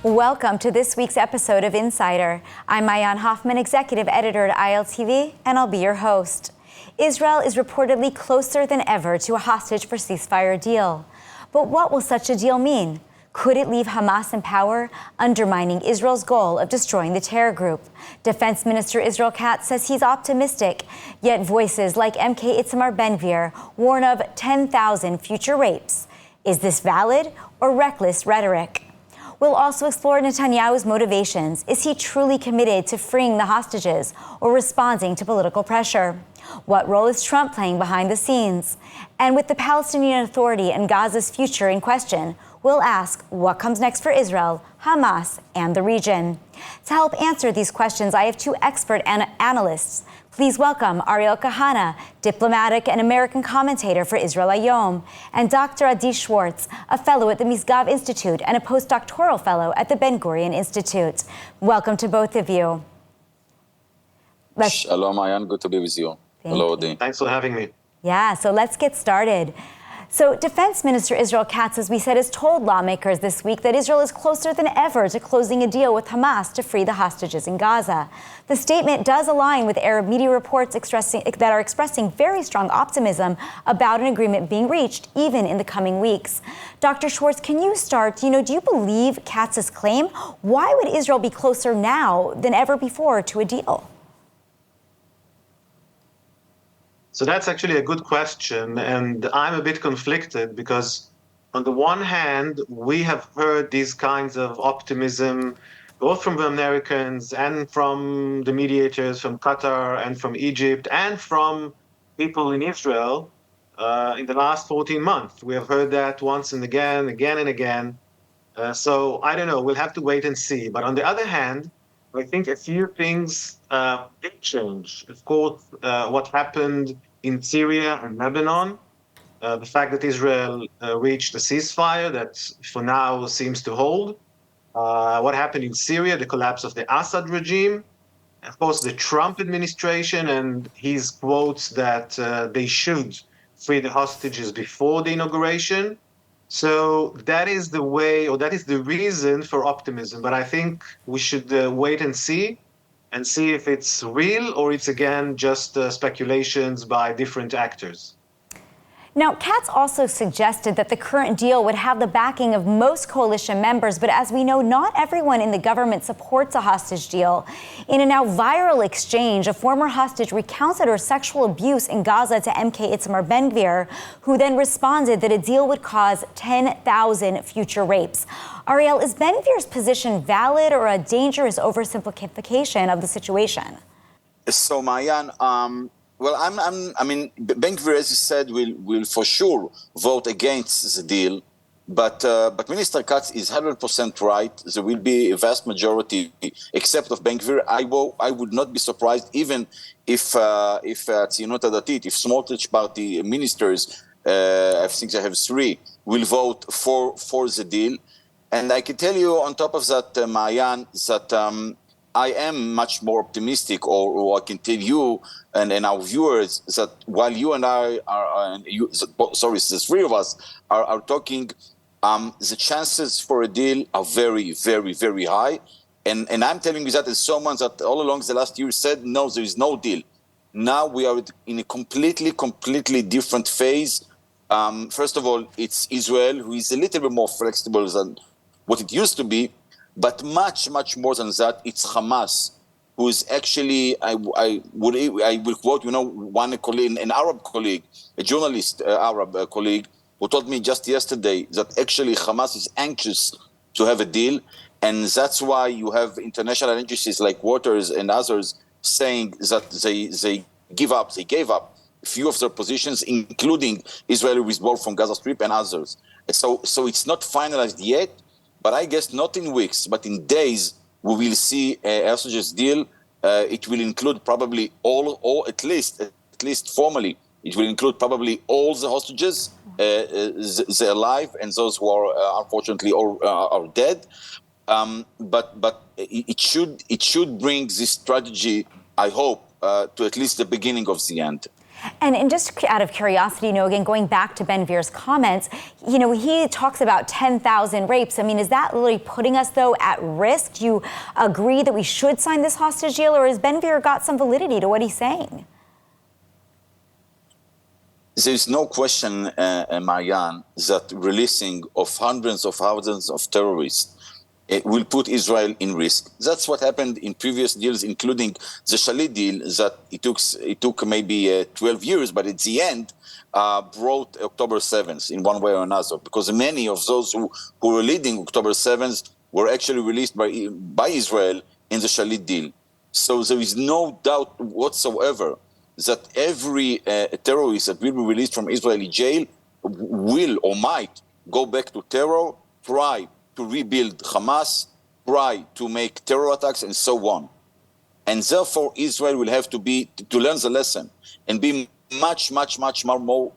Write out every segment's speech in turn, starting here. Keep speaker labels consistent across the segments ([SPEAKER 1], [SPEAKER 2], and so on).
[SPEAKER 1] Welcome to this week's episode of Insider. I'm Maayan Hoffman, executive editor at ILTV, and I'll be your host. Israel is reportedly closer than ever to a hostage-for-ceasefire deal. But what will such a deal mean? Could it leave Hamas in power, undermining Israel's goal of destroying the terror group? Defense Minister Israel Katz says he's optimistic, yet voices like MK Itamar Ben-Gvir warn of 10,000 future rapes. Is this valid or reckless rhetoric? We'll also explore Netanyahu's motivations. Is he truly committed to freeing the hostages or responding to political pressure? What role is Trump playing behind the scenes? And with the Palestinian Authority and Gaza's future in question, we'll ask what comes next for Israel, Hamas, and the region. To help answer these questions, I have two expert analysts. Please welcome Ariel Kahana, diplomatic and American commentator for Israel Hayom, and Dr. Adi Schwartz, a fellow at the Misgav Institute and a postdoctoral fellow at the Ben-Gurion Institute. Welcome to both of you.
[SPEAKER 2] Hello, Maayan. Good to be with you. Hello, Adi.
[SPEAKER 3] Thanks for having me.
[SPEAKER 1] Yeah, so let's get started. So Defense Minister Israel Katz, as we said, has told lawmakers this week that Israel is closer than ever to closing a deal with Hamas to free the hostages in Gaza. The statement does align with Arab media reports that are expressing very strong optimism about an agreement being reached, even in the coming weeks. Dr. Schwartz, can you start? Do you believe Katz's claim? Why would Israel be closer now than ever before to a deal?
[SPEAKER 3] So that's actually a good question, and I'm a bit conflicted because on the one hand, we have heard these kinds of optimism both from the Americans and from the mediators from Qatar and from Egypt and from people in Israel in the last 14 months. We have heard that once and again and again. So I don't know, we'll have to wait and see. But on the other hand, I think a few things did change. Of course, what happened in Syria and Lebanon, the fact that Israel reached a ceasefire that for now seems to hold, what happened in Syria, the collapse of the Assad regime, of course the Trump administration and his quotes that they should free the hostages before the inauguration. So that is the way, or that is the reason for optimism. But I think we should wait and see if it's real or it's, again, just speculations by different actors.
[SPEAKER 1] Now, Katz also suggested that the current deal would have the backing of most coalition members, but as we know, not everyone in the government supports a hostage deal. In a now viral exchange, a former hostage recounted her sexual abuse in Gaza to MK Itamar Ben-Gvir, who then responded that a deal would cause 10,000 future rapes. Ariel, is Ben-Gvir's position valid or a dangerous oversimplification of the situation?
[SPEAKER 2] So, Maayan, well, I mean, Ben-Gvir, as you said, will for sure vote against the deal. But Minister Katz is 100% right. There will be a vast majority, except of Ben-Gvir. I would not be surprised even if Tzionut Hadatit, if Smotrich party ministers, I think they have 3, will vote for the deal. And I can tell you on top of that, Maayan, that I am much more optimistic, or I can tell you and our viewers that while you and I the 3 of us are talking, the chances for a deal are very, very, very high. And I'm telling you that as someone that all along the last year said, no, there is no deal. Now we are in a completely different phase. First of all, it's Israel, who is a little bit more flexible than what it used to be. But much more than that, it's Hamas, who is actually, I will quote, one colleague, an Arab colleague, a journalist, Arab colleague, who told me just yesterday that actually Hamas is anxious to have a deal. And that's why you have international agencies like Reuters and others saying that they gave up a few of their positions, including Israeli withdrawal from Gaza Strip and others. So it's not finalized yet. But I guess not in weeks, but in days, we will see a hostages deal. It will include probably all at least formally, it will include probably all the hostages, the alive and those who are unfortunately are dead. But it should bring this strategy, I hope, to at least the beginning of the end.
[SPEAKER 1] And just out of curiosity, again, going back to Ben-Gvir's comments, he talks about 10,000 rapes. I mean, is that really putting us, though, at risk? Do you agree that we should sign this hostage deal, or has Ben-Gvir got some validity to what he's saying?
[SPEAKER 2] There's no question, Marianne, that releasing of hundreds of thousands of terrorists it will put Israel in risk. That's what happened in previous deals, including the Shalit deal, that it took maybe 12 years, but at the end brought October 7th in one way or another, because many of those who were leading October 7th were actually released by Israel in the Shalit deal. So there is no doubt whatsoever that every terrorist that will be released from Israeli jail will or might go back to terror, try to rebuild Hamas, try to make terror attacks, and so on. And therefore, Israel will have to learn the lesson and be much more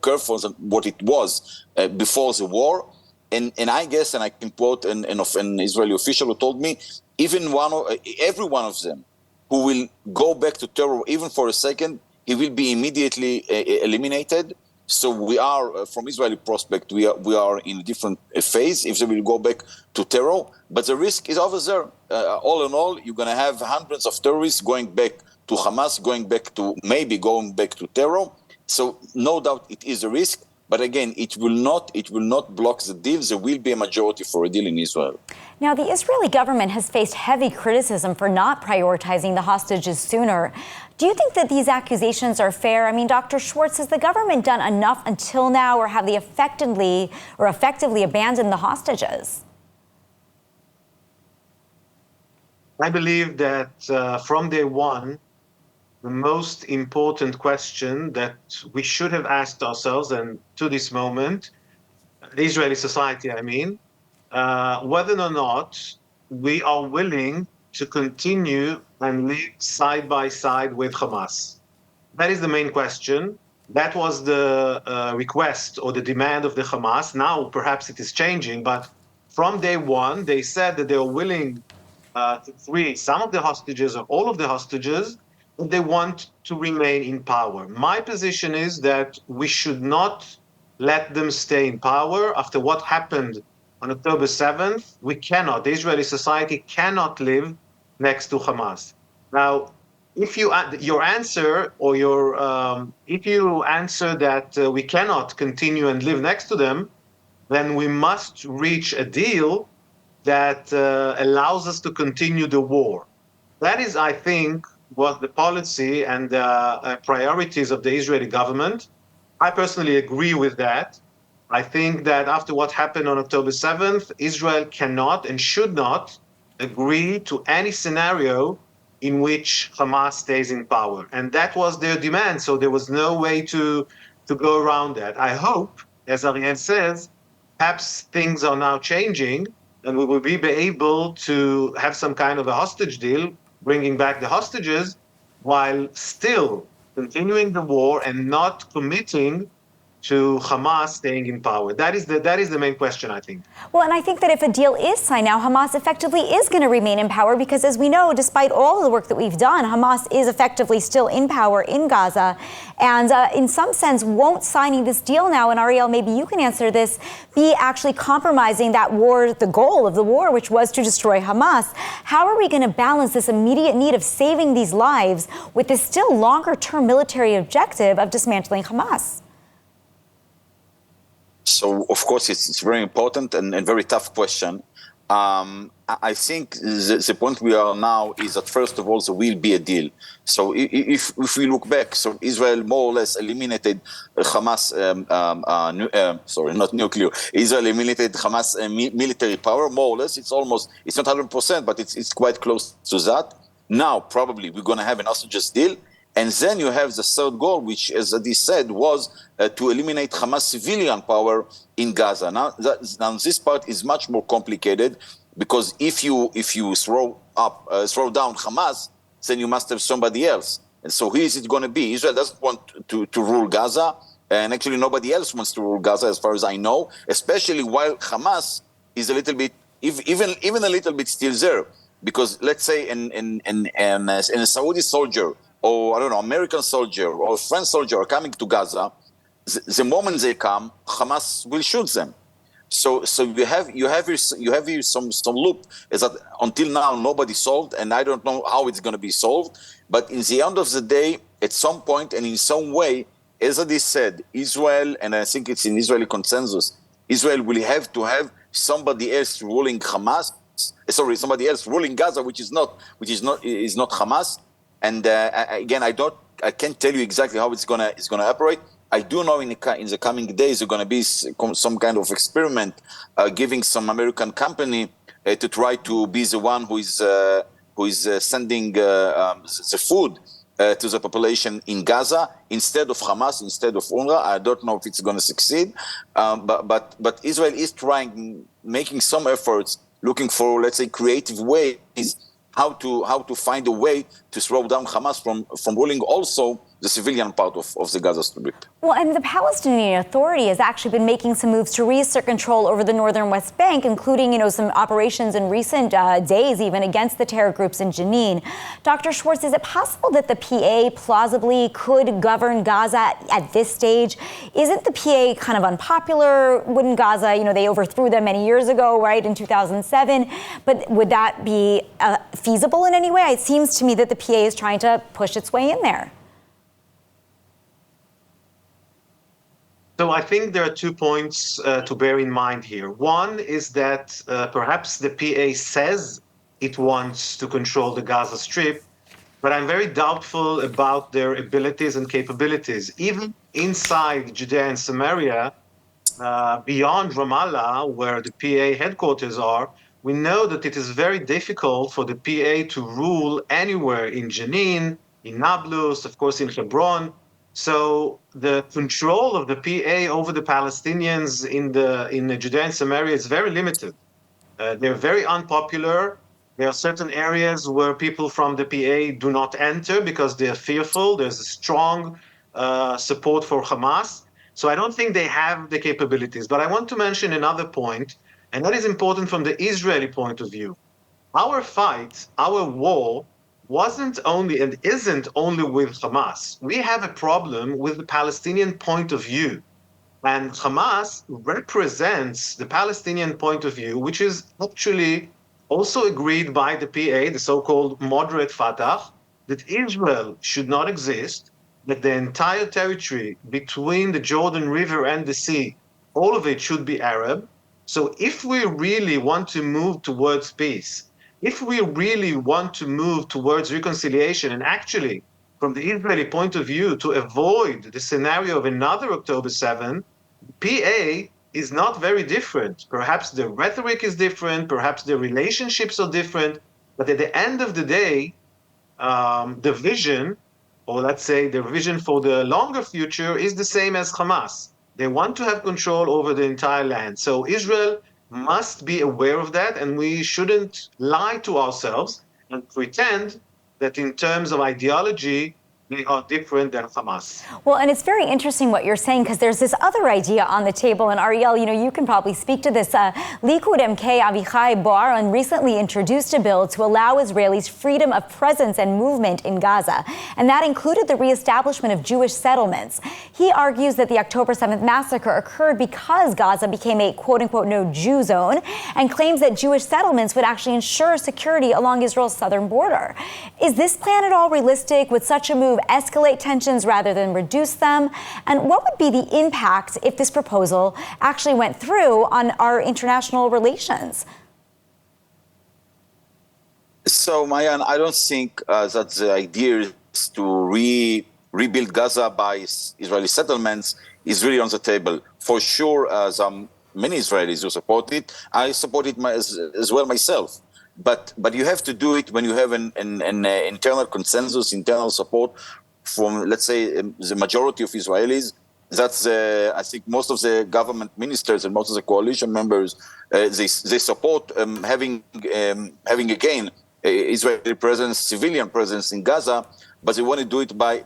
[SPEAKER 2] careful than what it was before the war. And I guess, and I can quote an Israeli official who told me, every one of them who will go back to terror, even for a second, he will be immediately eliminated. So we are, from Israeli prospect, we are in a different phase if they will go back to terror. But the risk is over there. All in all, you're going to have hundreds of terrorists going back to Hamas, going back to terror. So no doubt it is a risk. But again, it will not block the deal. There will be a majority for a deal in Israel.
[SPEAKER 1] Now, the Israeli government has faced heavy criticism for not prioritizing the hostages sooner. Do you think that these accusations are fair? I mean, Dr. Schwartz, has the government done enough until now, or have they effectively abandoned the hostages?
[SPEAKER 3] I believe that from day one, the most important question that we should have asked ourselves, and to this moment, the Israeli society, I mean, whether or not we are willing to continue and live side by side with Hamas. That is the main question. That was the request or the demand of the Hamas. Now, perhaps it is changing, but from day one, they said that they were willing to free some of the hostages or all of the hostages, but they want to remain in power. My position is that we should not let them stay in power. After what happened on October 7th, the Israeli society cannot live next to Hamas. Now, if you answer that we cannot continue and live next to them, then we must reach a deal that allows us to continue the war. That is, I think, what the policy and the priorities of the Israeli government. I personally agree with that. I think that after what happened on October 7th, Israel cannot and should not agree to any scenario in which Hamas stays in power. And that was their demand, so there was no way to go around that. I hope, as Ariel says, perhaps things are now changing and we will be able to have some kind of a hostage deal, bringing back the hostages, while still continuing the war and not committing to Hamas staying in power. That is the main question, I think.
[SPEAKER 1] Well, and I think that if a deal is signed now, Hamas effectively is going to remain in power, because as we know, despite all of the work that we've done, Hamas is effectively still in power in Gaza. And in some sense, won't signing this deal now, and Ariel, maybe you can answer this, be actually compromising that war, the goal of the war, which was to destroy Hamas? How are we going to balance this immediate need of saving these lives with this still longer-term military objective of dismantling Hamas?
[SPEAKER 2] So, of course, it's very important and very tough question. I think the point we are now is that, first of all, there will be a deal. So if we look back, so Israel more or less eliminated Hamas, not nuclear, Israel eliminated Hamas military power, more or less. It's not 100%, but it's quite close to that. Now, probably, we're going to have an hostages deal. And then you have the third goal, which, as Adi said, was to eliminate Hamas civilian power in Gaza. Now this part is much more complicated, because if you throw down Hamas, then you must have somebody else. And so who is it going to be? Israel doesn't want to rule Gaza, and actually nobody else wants to rule Gaza, as far as I know, especially while Hamas is a little bit, even a little bit still there. Because let's say a Saudi soldier or I don't know, American soldier or French soldier are coming to Gaza, the moment they come, Hamas will shoot them. So you have here some loop is that until now nobody solved, and I don't know how it's going to be solved. But in the end of the day, at some point and in some way, as it is said, Israel, and I think it's in Israeli consensus, Israel will have to have somebody else ruling Hamas. Somebody else ruling Gaza, which is not Hamas. And again, I can't tell you exactly how it's gonna operate. I do know in the coming days there's going to be some kind of experiment, giving some American company to try to be the one who is sending the food to the population in Gaza instead of Hamas, instead of UNRWA. I don't know if it's going to succeed, but Israel is making some efforts, looking for, let's say, creative ways how to find a way to slow down Hamas from ruling also the civilian part of the Gaza Strip.
[SPEAKER 1] Well, and the Palestinian Authority has actually been making some moves to reassert control over the northern West Bank, including, some operations in recent days, even against the terror groups in Jenin. Dr. Schwartz, is it possible that the PA plausibly could govern Gaza at this stage? Isn't the PA kind of unpopular? Wouldn't Gaza, they overthrew them many years ago, right, in 2007? But would that be feasible in any way? It seems to me that the PA is trying to push its way in there.
[SPEAKER 3] So I think there are 2 points to bear in mind here. One is that perhaps the PA says it wants to control the Gaza Strip, but I'm very doubtful about their abilities and capabilities. Even inside Judea and Samaria, beyond Ramallah, where the PA headquarters are, we know that it is very difficult for the PA to rule anywhere in Jenin, in Nablus, of course in Hebron. So the control of the PA over the Palestinians in Judea and Samaria is very limited. They're very unpopular. There are certain areas where people from the PA do not enter because they're fearful. There's a strong support for Hamas. So I don't think they have the capabilities. But I want to mention another point, and that is important from the Israeli point of view. Our fight, our war, wasn't only and isn't only with Hamas. We have a problem with the Palestinian point of view. And Hamas represents the Palestinian point of view, which is actually also agreed by the PA, the so-called moderate Fatah, that Israel should not exist, that the entire territory between the Jordan River and the sea, all of it should be Arab. So if we really want to move towards peace, if we really want to move towards reconciliation, and actually, from the Israeli point of view, to avoid the scenario of another October 7, PA is not very different. Perhaps the rhetoric is different, perhaps the relationships are different, but at the end of the day, the vision, or let's say the vision for the longer future, is the same as Hamas. They want to have control over the entire land. So Israel must be aware of that, and we shouldn't lie to ourselves and pretend that in terms of ideology, they are different than Hamas.
[SPEAKER 1] Well, and it's very interesting what you're saying, because there's this other idea on the table, and Ariel, you can probably speak to this. Likud MK Avichai Boaron recently introduced a bill to allow Israelis freedom of presence and movement in Gaza, and that included the reestablishment of Jewish settlements. He argues that the October 7th massacre occurred because Gaza became a quote-unquote no-Jew zone, and claims that Jewish settlements would actually ensure security along Israel's southern border. Is this plan at all realistic? Would such a move escalate tensions rather than reduce them? And what would be the impact if this proposal actually went through on our international relations?
[SPEAKER 2] So, Mayan, I don't think that the idea is to rebuild Gaza by Israeli settlements is really on the table. For sure, many Israelis who support it. I support it as well myself. But you have to do it when you have an internal consensus, internal support from, let's say, the majority of Israelis. That's, I think, most of the government ministers and most of the coalition members, they support having again Israeli presence, civilian presence in Gaza, but they want to do it by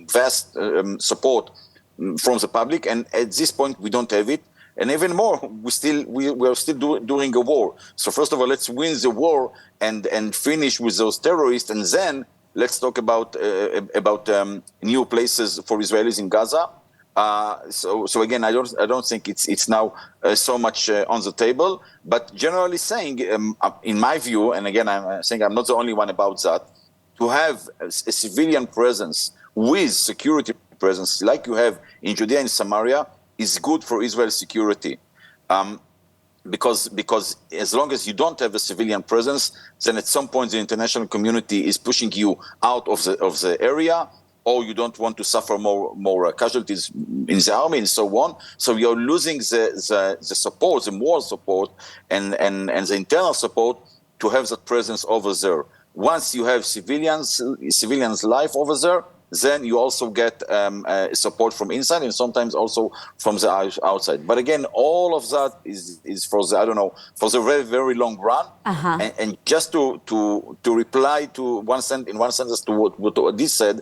[SPEAKER 2] vast support from the public. And at this point, we don't have it. And even more, we are still doing a war. So first of all, let's win the war and finish with those terrorists, and then let's talk about new places for Israelis in Gaza. So again, I don't think it's now so much on the table. But generally saying, in my view, and again, I'm saying I'm not the only one about that, to have a civilian presence with security presence like you have in Judea and Samaria is good for Israel's security. Because as long as you don't have a civilian presence, then at some point the international community is pushing you out of the area, or you don't want to suffer more casualties in the army and so on. So you're losing the support, the moral support, and the internal support to have that presence over there. Once you have civilians' life over there, then you also get support from inside and sometimes also from the outside. But again, all of that is for the for the very, very long run. And just to reply to in one sentence to what this said,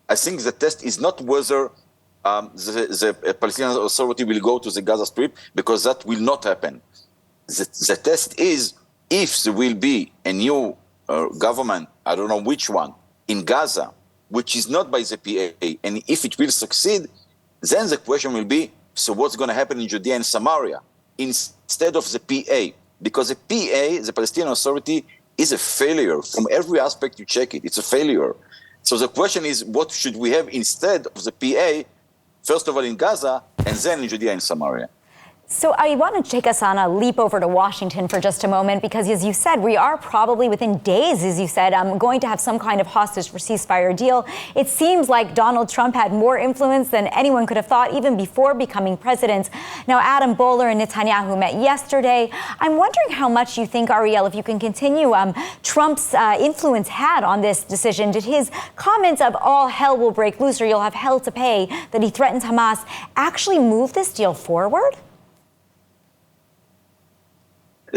[SPEAKER 2] I think the test is not whether the Palestinian Authority will go to the Gaza Strip, because that will not happen. The test is if there will be a new government, I don't know which one, in Gaza, which is not by the PA, and if it will succeed, then the question will be, so what's going to happen in Judea and Samaria instead of the PA? Because the PA, the Palestinian Authority, is a failure. From every aspect you check it, it's a failure. So the question is, what should we have instead of the PA, first of all in Gaza, and then in Judea and Samaria?
[SPEAKER 1] So I want to take us on a leap over to Washington for just a moment, because as you said, we are probably within days, as you said, going to have some kind of hostage-for-ceasefire deal. It seems like Donald Trump had more influence than anyone could have thought, even before becoming president. Now, Adam Boehler and Netanyahu met yesterday. I'm wondering how much you think, Ariel, if you can continue, Trump's influence had on this decision. Did his comments of all hell will break loose or you'll have hell to pay, that he threatens Hamas, actually move this deal forward?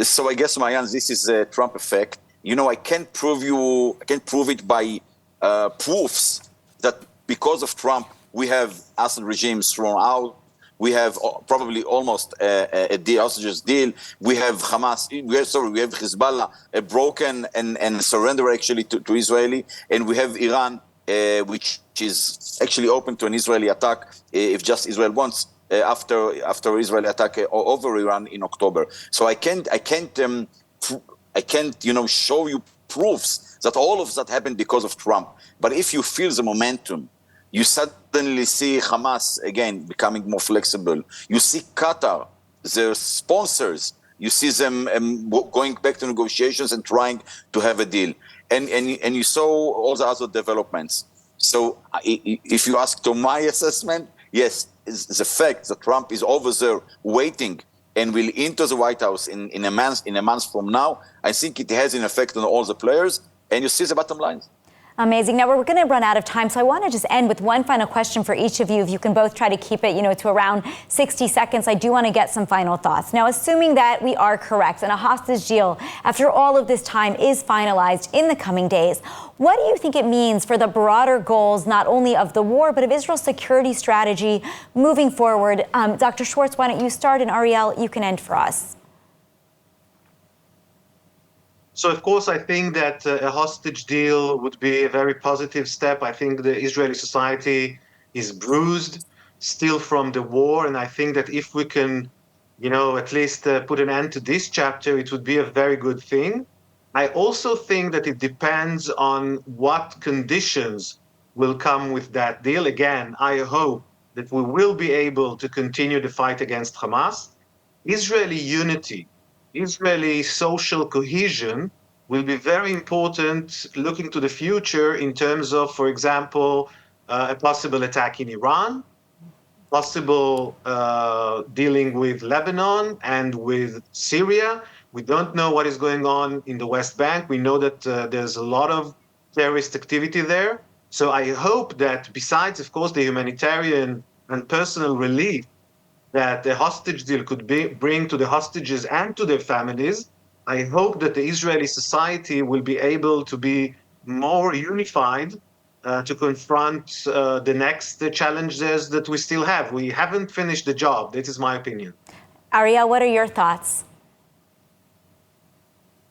[SPEAKER 2] So I guess, Mayan, this is a Trump effect. I can't prove it by proofs that because of Trump, we have Assad regimes thrown out. We have probably almost a hostages deal. We have Hamas, we have Hezbollah broken and surrender actually to Israeli. And we have Iran, which is actually open to an Israeli attack if just Israel wants. After Israel attack over Iran in October, so I can't show you proofs that all of that happened because of Trump. But if you feel the momentum, you suddenly see Hamas again becoming more flexible. You see Qatar, their sponsors. You see them going back to negotiations and trying to have a deal, and you saw all the other developments. So if you ask to my assessment, yes, it's the fact that Trump is over there waiting and will enter the White House in a month from now, I think it has an effect on all the players, and you see the bottom line.
[SPEAKER 1] Amazing. Now, we're going to run out of time, so I want to just end with one final question for each of you. If you can both try to keep it, to around 60 seconds, I do want to get some final thoughts. Now, assuming that we are correct and a hostage deal, after all of this time, is finalized in the coming days, what do you think it means for the broader goals, not only of the war, but of Israel's security strategy moving forward? Dr. Schwartz, why don't you start, and Ariel, you can end for us.
[SPEAKER 3] So, of course, I think that a hostage deal would be a very positive step. I think the Israeli society is bruised still from the war. And I think that if we can, at least put an end to this chapter, it would be a very good thing. I also think that it depends on what conditions will come with that deal. Again, I hope that we will be able to continue the fight against Hamas. Israeli unity, Israeli social cohesion will be very important looking to the future in terms of, for example, a possible attack in Iran, possible dealing with Lebanon and with Syria. We don't know what is going on in the West Bank. We know that there's a lot of terrorist activity there. So I hope that besides, of course, the humanitarian and personal relief that the hostage deal could bring to the hostages and to their families, I hope that the Israeli society will be able to be more unified to confront the next challenges that we still have. We haven't finished the job. That is my opinion.
[SPEAKER 1] Ariel, what are your thoughts?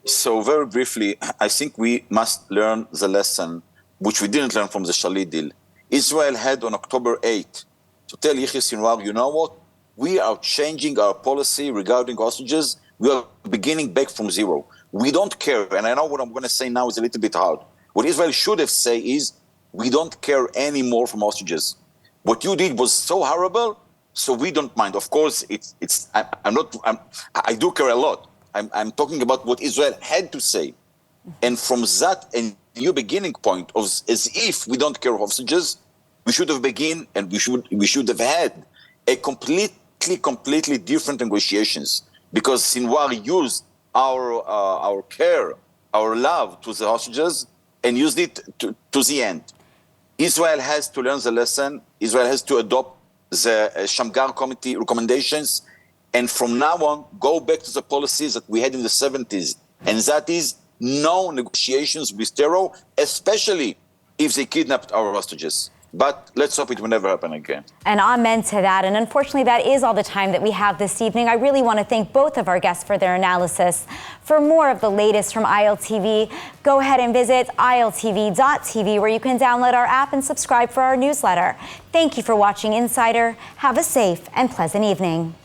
[SPEAKER 2] So very briefly, I think we must learn the lesson which we didn't learn from the Shalit deal. Israel had on October 8th to tell Yahya Sinwar, you know what? We are changing our policy regarding hostages. We are beginning back from zero. We don't care. And I know what I'm going to say now is a little bit hard. What Israel should have said is, we don't care anymore from hostages. What you did was so horrible, so we don't mind. Of course, I do care a lot. I'm talking about what Israel had to say. And from that, a new beginning point of as if we don't care of hostages, we should have begun and we should have had a completely different negotiations, because Sinwar used our care, our love to the hostages and used it to the end. Israel has to learn the lesson. Israel has to adopt the Shamgar Committee recommendations, and from now on, go back to the policies that we had in the 70s, and that is no negotiations with terror, especially if they kidnapped our hostages. But let's hope it will never happen again.
[SPEAKER 1] And amen to that. And unfortunately, that is all the time that we have this evening. I really want to thank both of our guests for their analysis. For more of the latest from ILTV, go ahead and visit ILTV.tv, where you can download our app and subscribe for our newsletter. Thank you for watching Insider. Have a safe and pleasant evening.